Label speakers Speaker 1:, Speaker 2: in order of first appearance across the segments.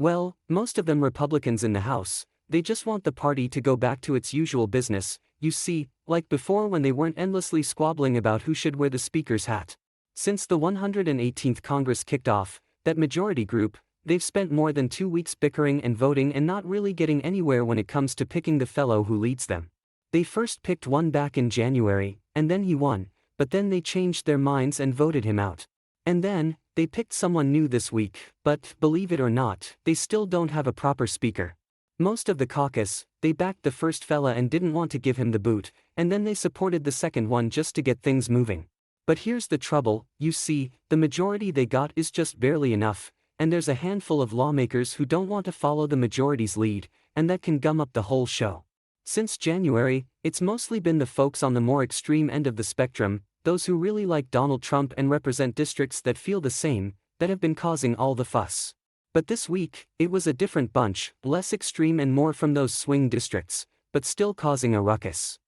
Speaker 1: Well, most of them Republicans in the House, they just want the party to go back to its usual business, you see, like before when they weren't endlessly squabbling about who should wear the Speaker's hat. Since the 118th Congress kicked off, that majority group, they've spent more than 2 weeks bickering and voting and not really getting anywhere when it comes to picking the fellow who leads them. They first picked one back in January, and then he won, but then they changed their minds and voted him out. And then, they picked someone new this week, but, believe it or not, they still don't have a proper speaker. Most of the caucus, they backed the first fella and didn't want to give him the boot, and then they supported the second one just to get things moving. But here's the trouble, you see, the majority they got is just barely enough, and there's a handful of lawmakers who don't want to follow the majority's lead, and that can gum up the whole show. Since January, it's mostly been the folks on the more extreme end of the spectrum, those who really like Donald Trump and represent districts that feel the same, that have been causing all the fuss. But this week, it was a different bunch, less extreme and more from those swing districts, but still causing a ruckus.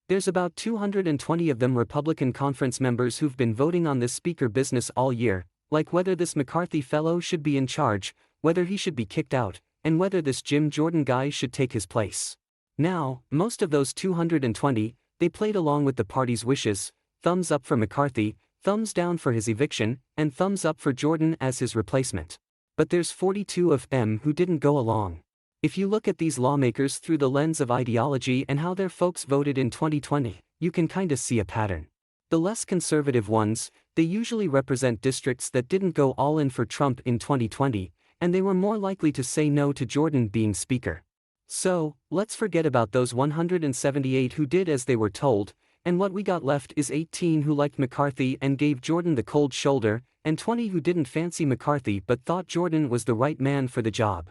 Speaker 1: There's about 220 of them Republican conference members who've been voting on this speaker business all year, like whether this McCarthy fellow should be in charge, whether he should be kicked out, and whether this Jim Jordan guy should take his place. Now, most of those 220, they played along with the party's wishes, thumbs up for McCarthy, thumbs down for his eviction, and thumbs up for Jordan as his replacement. But there's 42 of them who didn't go along. If you look at these lawmakers through the lens of ideology and how their folks voted in 2020, you can kinda see a pattern. The less conservative ones, they usually represent districts that didn't go all in for Trump in 2020, and they were more likely to say no to Jordan being speaker. So, let's forget about those 178 who did as they were told, and what we got left is 18 who liked McCarthy and gave Jordan the cold shoulder, and 20 who didn't fancy McCarthy but thought Jordan was the right man for the job.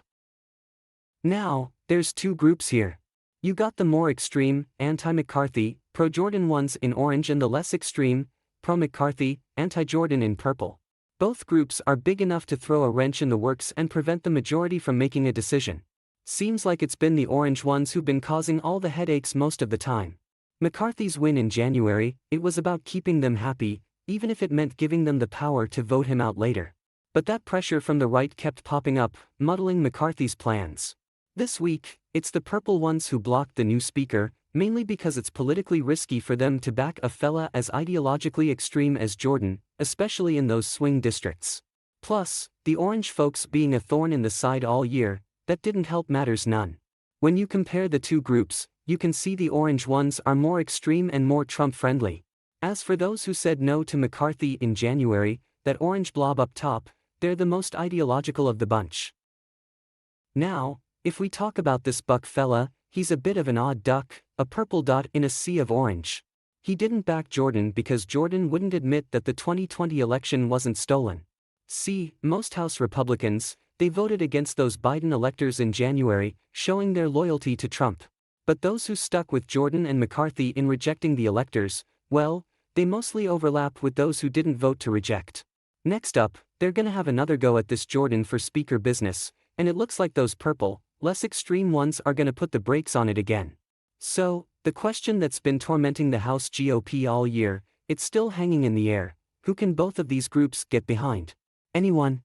Speaker 1: Now, there's two groups here. You got the more extreme, anti-McCarthy, pro-Jordan ones in orange and the less extreme, pro-McCarthy, anti-Jordan in purple. Both groups are big enough to throw a wrench in the works and prevent the majority from making a decision. Seems like it's been the orange ones who've been causing all the headaches most of the time. McCarthy's win in January, it was about keeping them happy, even if it meant giving them the power to vote him out later. But that pressure from the right kept popping up, muddling McCarthy's plans. This week, it's the purple ones who blocked the new speaker, mainly because it's politically risky for them to back a fella as ideologically extreme as Jordan, especially in those swing districts. Plus, the orange folks being a thorn in the side all year, that didn't help matters none. When you compare the two groups, you can see the orange ones are more extreme and more Trump-friendly. As for those who said no to McCarthy in January, that orange blob up top, they're the most ideological of the bunch. Now, if we talk about this Buck fella, he's a bit of an odd duck, a purple dot in a sea of orange. He didn't back Jordan because Jordan wouldn't admit that the 2020 election wasn't stolen. See, most House Republicans, they voted against those Biden electors in January, showing their loyalty to Trump. But those who stuck with Jordan and McCarthy in rejecting the electors, well, they mostly overlap with those who didn't vote to reject. Next up, they're gonna have another go at this Jordan for speaker business, and it looks like those purple, less extreme ones are gonna put the brakes on it again. So, the question that's been tormenting the House GOP all year, it's still hanging in the air. Who can both of these groups get behind? Anyone?